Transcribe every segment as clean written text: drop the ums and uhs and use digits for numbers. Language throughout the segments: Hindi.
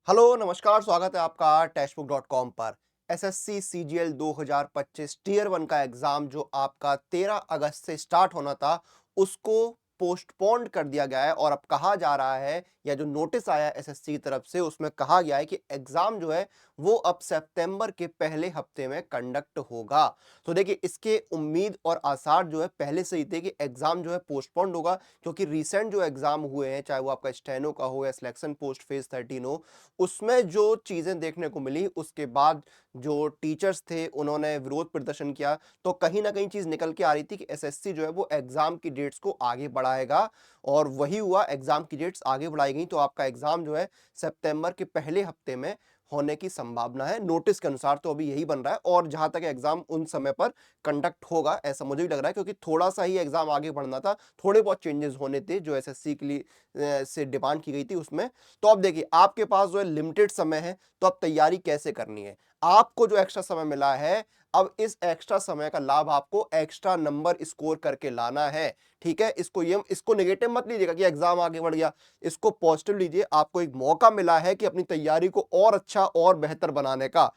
हेलो, नमस्कार, स्वागत है आपका टेक्स्टबुक.com पर। एसएससी सीजीएल 2025 टियर 1 का एग्जाम जो आपका 13 अगस्त से स्टार्ट होना था, उसको पोस्टपोन्ड कर दिया गया है और अब कहा जा रहा है या जो नोटिस आया है एसएससी की तरफ से उसमें कहा गया है कि एग्जाम जो है वो अब सितंबर के पहले हफ्ते में कंडक्ट होगा। तो देखिए इसके उम्मीद और आसार जो है पहले से ही थे कि एग्जाम जो है पोस्टपोन्ड होगा, क्योंकि रिसेंट जो एग्जाम हुए हैं, चाहे वो आपका स्टेनो का हो या सिलेक्शन पोस्ट फेज 13 हो, उसमें जो चीजें देखने को मिली उसके बाद जो टीचर्स थे उन्होंने विरोध प्रदर्शन किया। तो कहीं ना कहीं चीज निकल के आ रही थी कि एसएससी जो है वो एग्जाम की डेट्स को आगे बढ़ाएगा, और वही हुआ। एग्जाम की डेट्स आगे बढ़ाई गई, तो आपका एग्जाम जो है सितंबर के पहले हफ्ते में होने की संभावना है। नोटिस के अनुसार तो अभी यही बन रहा है, और जहां तक एग्जाम उन समय पर कंडक्ट होगा ऐसा मुझे भी लग रहा है, क्योंकि थोड़ा सा ही एग्जाम आगे बढ़ना था, थोड़े बहुत चेंजेस होने थे जो एसएससी के लिए से डिमांड की गई थी उसमें। तो अब देखिए आपके पास जो है लिमिटेड समय है, तो अब तैयारी कैसे करनी है। आपको जो एक्स्ट्रा समय मिला है, अब इस एक्स्ट्रा समय का लाभ आपको एक्स्ट्रा नंबर स्कोर करके लाना है। ठीक है, इसको नेगेटिव मत लीजिएगा कि एग्जाम आगे बढ़ गया, इसको पॉजिटिव लीजिए। आपको एक मौका मिला है कि अपनी तैयारी को और अच्छा और बेहतर बनाने का।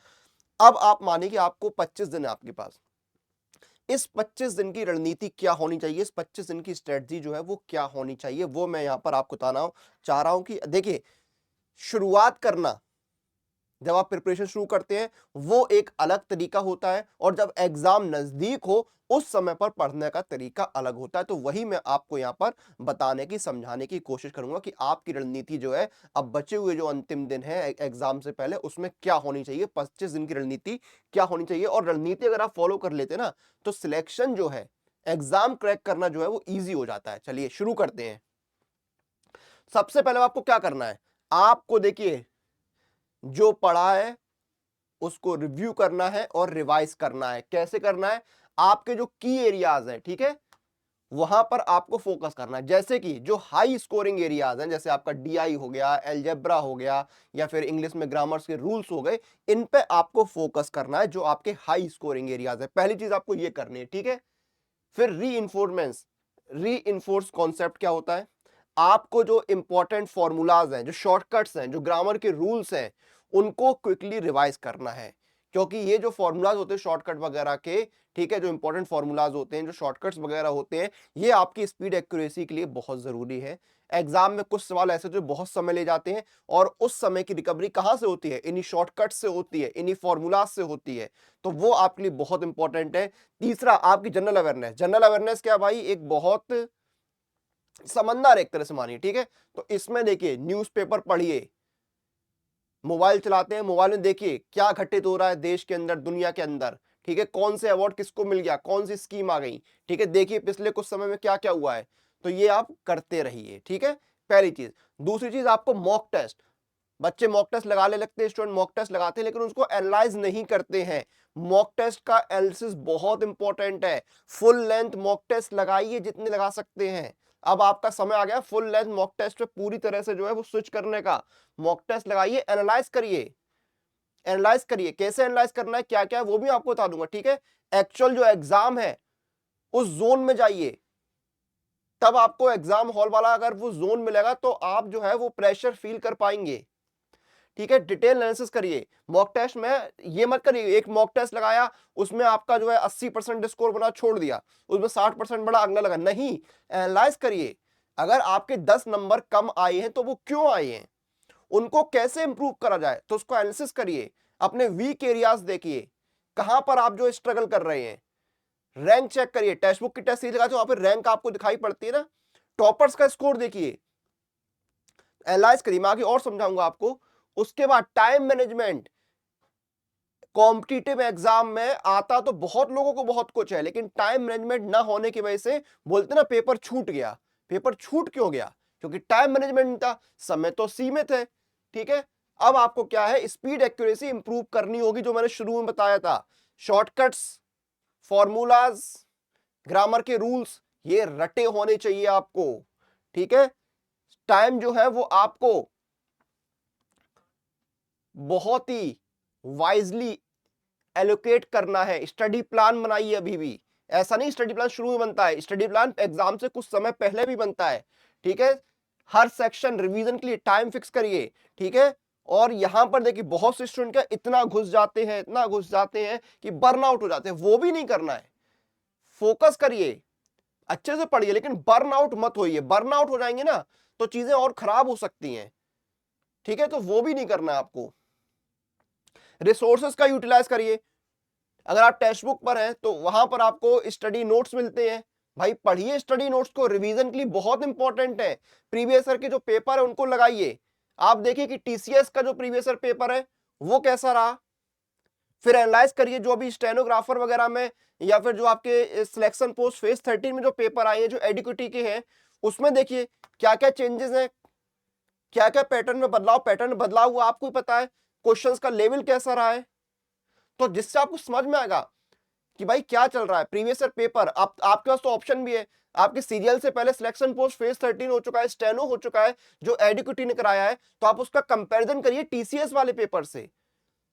अब आप मानिए कि आपको 25 दिन है आपके पास। इस 25 दिन की रणनीति क्या होनी चाहिए, इस 25 दिन की स्ट्रेटजी जो है वो क्या होनी चाहिए, वो मैं यहां पर आपको बताना चाह रहा हूं कि देखिए, शुरुआत करना, जब आप प्रिपरेशन शुरू करते हैं वो एक अलग तरीका होता है, और जब एग्जाम नजदीक हो उस समय पर पढ़ने का तरीका अलग होता है। तो वही मैं आपको यहां पर बताने की, समझाने की कोशिश करूंगा कि आपकी रणनीति जो है अब बचे हुए जो अंतिम दिन है एग्जाम से पहले, उसमें क्या होनी चाहिए, 25 दिन की रणनीति क्या होनी चाहिए। और रणनीति अगर आप फॉलो कर लेते ना, तो सिलेक्शन जो है, एग्जाम क्रैक करना जो है वो ईजी हो जाता है। चलिए शुरू करते हैं। सबसे पहले आपको क्या करना है, आपको देखिए जो पढ़ा है उसको रिव्यू करना है और रिवाइज करना है। कैसे करना है, आपके जो की एरियाज हैं, ठीक है, वहां पर आपको फोकस करना है। जैसे कि जो हाई स्कोरिंग एरियाज हैं, जैसे आपका डीआई हो गया, एलजेब्रा हो गया, या फिर इंग्लिश में ग्रामर्स के रूल्स हो गए, इन पे आपको फोकस करना है, जो आपके हाई स्कोरिंग एरियाज है। पहली चीज आपको ये करनी है, ठीक है। फिर री इन्फोर्स कॉन्सेप्ट क्या होता है, आपको जो इंपॉर्टेंट फॉर्मूलाज हैं, जो शॉर्टकट्स हैं, जो ग्रामर के रूल्स हैं, उनको क्विकली रिवाइज करना है। क्योंकि ये जो फॉर्मूलाज होते हैं शॉर्टकट वगैरह के, ठीक है, जो इंपॉर्टेंट फॉर्मूलाज होते हैं, जो शॉर्टकट्स वगैरह होते हैं, ये आपकी स्पीड एक्यूरेसी के लिए बहुत जरूरी है। एग्जाम में कुछ सवाल ऐसे जो बहुत समय ले जाते हैं, और उस समय की रिकवरी कहां से होती है, इन्हीं शॉर्टकट से होती है, इन्हीं फॉर्मूलाज से होती है। तो वो आपके लिए बहुत इंपॉर्टेंट है। तीसरा, आपकी जनरल अवेयरनेस। जनरल अवेयरनेस क्या भाई, एक बहुत समंदर एक तरह से मानिए, ठीक है। तो इसमें देखिए, न्यूज़पेपर पढ़िए, मोबाइल चलाते हैं, मोबाइल में देखिए क्या घटित हो रहा है देश के अंदर, दुनिया के अंदर, ठीक है, कौन से अवार्ड किसको मिल गया, कौन सी स्कीम आ गई, ठीक है, देखिए पिछले कुछ समय में क्या क्या हुआ है। तो ये आप करते रहिए, ठीक है, पहली चीज। दूसरी चीज, आपको मॉक टेस्ट। बच्चे मॉक टेस्ट लगाने लगते हैं, स्टूडेंट मॉक टेस्ट लगाते हैं, लेकिन उसको एनालाइज नहीं करते हैं। मॉक टेस्ट का एनालिसिस बहुत इंपॉर्टेंट है। फुल लेंथ मॉक टेस्ट लगाइए जितने लगा सकते हैं। अब आपका समय आ गया फुल लेंथ मॉक टेस्ट पे पूरी तरह से जो है वो स्विच करने का। मॉक टेस्ट लगाइए, एनालाइज करिए। एनालाइज करिए, कैसे एनालाइज करना है, क्या क्या है, वो भी आपको बता दूंगा, ठीक है। एक्चुअल जो एग्जाम है उस जोन में जाइए, तब आपको एग्जाम हॉल वाला अगर वो जोन मिलेगा तो आप जो है वो प्रेशर फील कर पाएंगे। ठीक है, डिटेल एनालिसिस करिए। मॉक टेस्ट में ये मत करिए एक मॉक टेस्ट लगाया, उसमें आपका जो है 80% स्कोर बना, छोड़ दिया, उसमें 60% बड़ा, अगला लगा, नहीं। एनालाइज करिए, अगर आपके 10 नंबर कम आए हैं तो वो क्यों आए हैं, उनको कैसे इंप्रूव करा जाए, तो उसको एनालिसिस करिए। अपने वीक एरियाज देखिए, कहां पर आप जो स्ट्रगल कर रहे हैं। रैंक चेक करिए, टेक्स्ट बुक की टेस्ट सीरीज लगाते हो, वहां पर रैंक आपको दिखाई पड़ती है ना। टॉपर्स का स्कोर देखिए, एनालाइज करिए, मैं आगे और समझाऊंगा आपको। उसके बाद टाइम मैनेजमेंट। कॉम्पिटिटिव एग्जाम में आता तो बहुत लोगों को बहुत कुछ है, लेकिन टाइम मैनेजमेंट ना होने की वजह से बोलते ना पेपर छूट गया। पेपर छूट क्यों गया, क्योंकि टाइम मैनेजमेंट नहीं था, समय तो सीमित है। ठीक है, अब आपको क्या है, स्पीड एक्यूरेसी इंप्रूव करनी होगी, जो मैंने शुरू में बताया था। शॉर्टकट्स, फॉर्मूलाज, ग्रामर के रूल्स, ये रटे होने चाहिए आपको। ठीक है, टाइम जो है वो आपको बहुत ही वाइजली एलोकेट करना है। स्टडी प्लान बनाइए अभी भी। ऐसा नहीं स्टडी प्लान शुरू में बनता है, स्टडी प्लान एग्जाम से कुछ समय पहले भी बनता है। ठीक है, हर सेक्शन रिवीजन के लिए टाइम फिक्स करिए। ठीक है, और यहां पर देखिए बहुत से स्टूडेंट क्या इतना घुस जाते हैं, इतना घुस जाते हैं कि बर्नआउट हो जाते हैं। वो भी नहीं करना है, फोकस करिए, अच्छे से पढ़िए, लेकिन बर्नआउट मत होइए। बर्नआउट हो जाएंगे ना तो चीजें और खराब हो सकती हैं, ठीक है, तो वो भी नहीं करना है आपको। रिसोर्सेज का यूटिलाइज करिए। अगर आप टेक्स्ट बुक पर हैं तो वहां पर आपको स्टडी नोट्स मिलते हैं, भाई पढ़िए स्टडी नोट्स को, रिवीजन के लिए बहुत इंपॉर्टेंट है। प्रीवियस ईयर के जो पेपर है उनको लगाइए। आप देखिए कि टीसीएस का जो प्रीवियस ईयर पेपर है वो कैसा रहा, फिर एनालाइज करिए जो अभी स्टेनोग्राफर वगैरह में या फिर जो आपके सिलेक्शन पोस्ट फेज 13 में जो पेपर आए हैं जो एडिक्विटी के हैं, उसमें देखिए क्या क्या चेंजेस हैं, क्या क्या पैटर्न में बदलाव हुआ, आपको ही पता है। क्वेश्चंस का लेवल कैसा रहा है, तो जिससे आपको समझ में आएगा कि भाई क्या चल रहा है। प्रीवियस ईयर पेपर आपके पास तो ऑप्शन भी है, आपके सीरियल से पहले सिलेक्शन पोस्ट फेज 13 हो चुका है, स्टेनो हो चुका है जो एडिक्विटी ने कराया है, तो आप उसका कंपैरिजन करिए टीसीएस वाले पेपर से,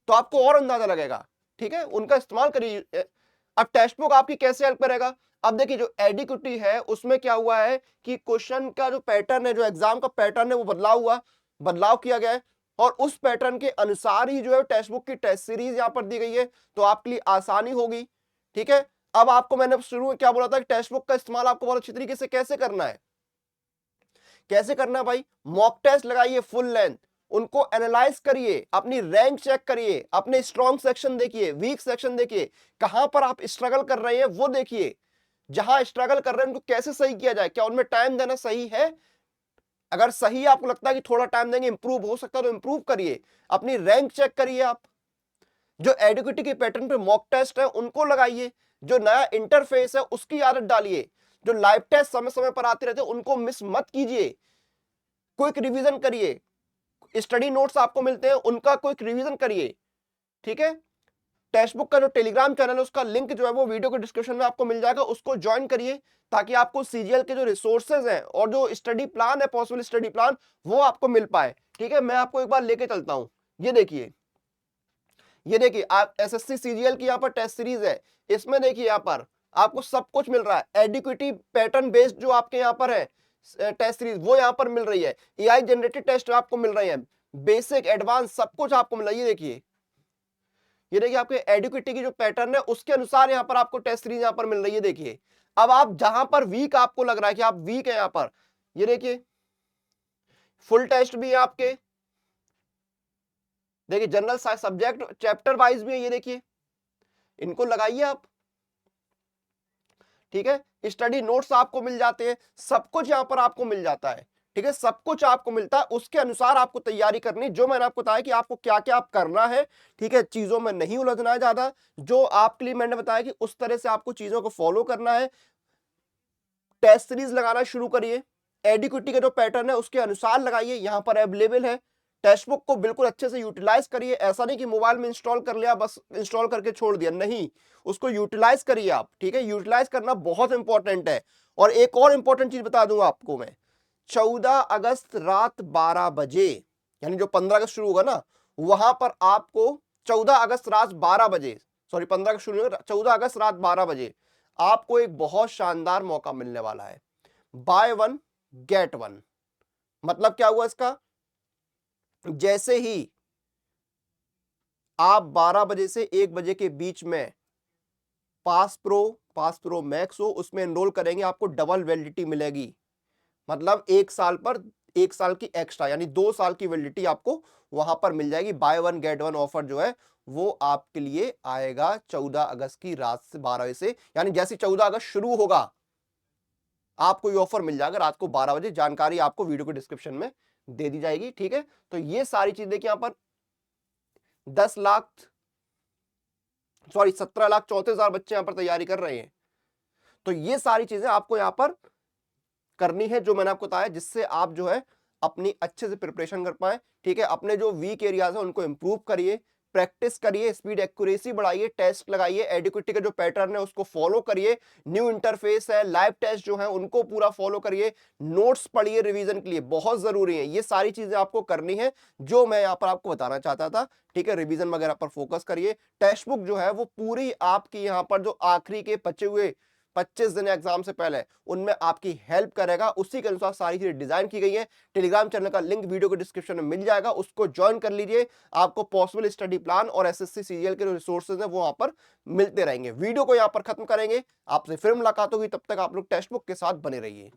तो आपको और अंदाजा लगेगा, ठीक है, उनका इस्तेमाल करिए। अब टेक्स्ट बुक आपकी कैसे हेल्प करेगा, अब देखिए जो एडिक्विटी है उसमें क्या हुआ है कि क्वेश्चन का जो पैटर्न है, जो एग्जाम का पैटर्न है वो बदलाव किया गया है, और उस पैटर्न के अनुसार ही जो है टेक्स्ट बुक की टेस्ट सीरीज यहां पर दी गई है, तो आपके लिए आसानी होगी, ठीक है। अब आपको मैंने शुरू में क्या बोला था कि टेक्स्ट बुक का इस्तेमाल आपको बहुत अच्छी तरीके से कैसे करना है, भाई मॉक टेस्ट लगाइए फुल लेंथ, उनको एनालाइज करिए, अपनी रैंक चेक करिए, अपने स्ट्रॉन्ग सेक्शन देखिए, वीक सेक्शन देखिए, कहां पर आप स्ट्रगल कर रहे हैं वो देखिए, जहां स्ट्रगल कर रहे हैं उनको कैसे सही किया जाए, क्या उनमें टाइम देना सही है, अगर सही आपको लगता है कि थोड़ा टाइम देंगे इंप्रूव हो सकता है तो इंप्रूव करिए, अपनी रैंक चेक करिए। आप जो एडिक्विटी के पैटर्न पे मॉक टेस्ट है उनको लगाइए, जो नया इंटरफेस है उसकी आदत डालिए, जो लाइव टेस्ट समय समय पर आते रहते हैं उनको मिस मत कीजिए, क्विक रिवीजन करिए, स्टडी नोट्स आपको मिलते हैं उनका क्विक रिवीजन करिए, ठीक है। टेक्स्ट बुक का जो टेलीग्राम चैनल है उसका लिंक जो है वो वीडियो के डिस्क्रिप्शन में आपको मिल जाएगा, उसको ज्वाइन करिए ताकि आपको सीजीएल के जो रिसोर्सेज हैं और जो स्टडी प्लान है, पॉसिबल स्टडी प्लान, वो आपको मिल पाए, ठीक है। मैं आपको एक बार लेके चलता हूं, ये देखिए आप एसएससी सीजीएल की यहाँ पर टेस्ट सीरीज है, इसमें देखिए यहाँ पर आपको सब कुछ मिल रहा है, एडिक्विटी पैटर्न बेस्ड जो आपके यहाँ पर है टेस्ट सीरीज वो यहाँ पर मिल रही है, एआई जनरेटेड टेस्ट आपको मिल रही है, बेसिक एडवांस सब कुछ आपको मिल रहा है। ये देखिए आपके एडिक्विटी की जो पैटर्न है उसके अनुसार यहाँ पर आपको टेस्ट सीरीज यहाँ पर मिल रही है। देखिए अब आप जहां पर वीक आपको लग रहा है कि आप वीक है यहाँ पर, ये देखिए फुल टेस्ट भी है आपके, देखिए जनरल सब्जेक्ट चैप्टर वाइज भी है, ये देखिए इनको लगाइए आप, ठीक है। स्टडी नोट्स आपको मिल जाते हैं, सब कुछ यहां पर आपको मिल जाता है, ठीक है, सब कुछ आपको मिलता है, उसके अनुसार आपको तैयारी करनी, जो मैंने आपको बताया कि आपको क्या क्या आप करना है, ठीक है, चीजों में नहीं उलझना है ज्यादा, जो आपके लिए मैंने बताया कि उस तरह से आपको चीजों को फॉलो करना है। टेस्ट सीरीज लगाना शुरू करिए, एडिक्विटी का जो पैटर्न है उसके अनुसार लगाइए, यहां पर अवेलेबल है। टेक्स्ट बुक को बिल्कुल अच्छे से यूटिलाइज करिए, ऐसा नहीं कि मोबाइल में इंस्टॉल कर लिया बस इंस्टॉल करके छोड़ दिया, नहीं, उसको यूटिलाइज करिए आप, ठीक है, यूटिलाइज करना बहुत इंपॉर्टेंट है। और एक और इंपॉर्टेंट चीज बता दूंगा आपको मैं, 14 अगस्त रात 12 बजे, यानी जो 15 अगस्त शुरू होगा ना, वहां पर आपको 14 अगस्त रात 12 बजे, सॉरी 15 अगस्त शुरू होगा, 14 अगस्त रात 12 बजे आपको एक बहुत शानदार मौका मिलने वाला है, बाय वन गेट वन। मतलब क्या हुआ इसका, जैसे ही आप 12 बजे से 1 बजे के बीच में पास प्रो मैक्स हो उसमें एनरोल करेंगे, आपको डबल वैलिडिटी मिलेगी, मतलब 1 साल पर 1 साल की एक्स्ट्रा, यानी 2 साल की वैलिडिटी आपको वहां पर मिल जाएगी। By one get one offer जो है वो आपके लिए आएगा 14 अगस्त की रात से 12 बजे से, यानी जैसे 14 अगस्त शुरू होगा आपको ये ऑफर मिल जाएगा रात को 12 बजे। जानकारी आपको वीडियो के डिस्क्रिप्शन में दे दी जाएगी, ठीक है। तो ये सारी चीज देखिए, यहां पर 17,34,34,000 बच्चे यहां पर तैयारी कर रहे हैं, तो ये सारी चीजें आपको यहां पर करनी है जो मैंने आपको बताया, जिससे आप जो है अपनी अच्छे से प्रिपरेशन कर पाए, ठीक है। अपने जो वीक एरियाज है उनको इंप्रूव करिए, प्रैक्टिस करिए, स्पीड एक्यूरेसी बढ़ाइए, टेस्ट लगाइए, एडिक्विटी का जो पैटर्न है उसको फॉलो करिए, न्यू इंटरफेस है, लाइव टेस्ट जो है उनको पूरा फॉलो करिए, नोट्स पढ़िए रिवीजन के लिए बहुत जरूरी है, ये सारी चीजें आपको करनी है जो मैं यहाँ पर आपको बताना चाहता था, ठीक है। रिवीजन वगैरह पर फोकस करिए, टेक्स्ट बुक जो है वो पूरी आपकी यहाँ पर जो आखिरी के बचे हुए 25 दिन एग्जाम से पहले उनमें आपकी हेल्प करेगा। उसी के अनुसार सारी चीजें डिजाइन की गई है। टेलीग्राम चैनल का लिंक वीडियो के डिस्क्रिप्शन में मिल जाएगा, उसको ज्वाइन कर लीजिए। आपको पॉसिबल स्टडी प्लान और एसएससी सीजीएल के जो रिसोर्सेज हैं वो वहां पर मिलते रहेंगे। वीडियो को यहां पर खत्म करेंगे, आपसे फिर मुलाकात होगी, तब तक आप लोग टेक्स्ट बुक के साथ बने रहिए।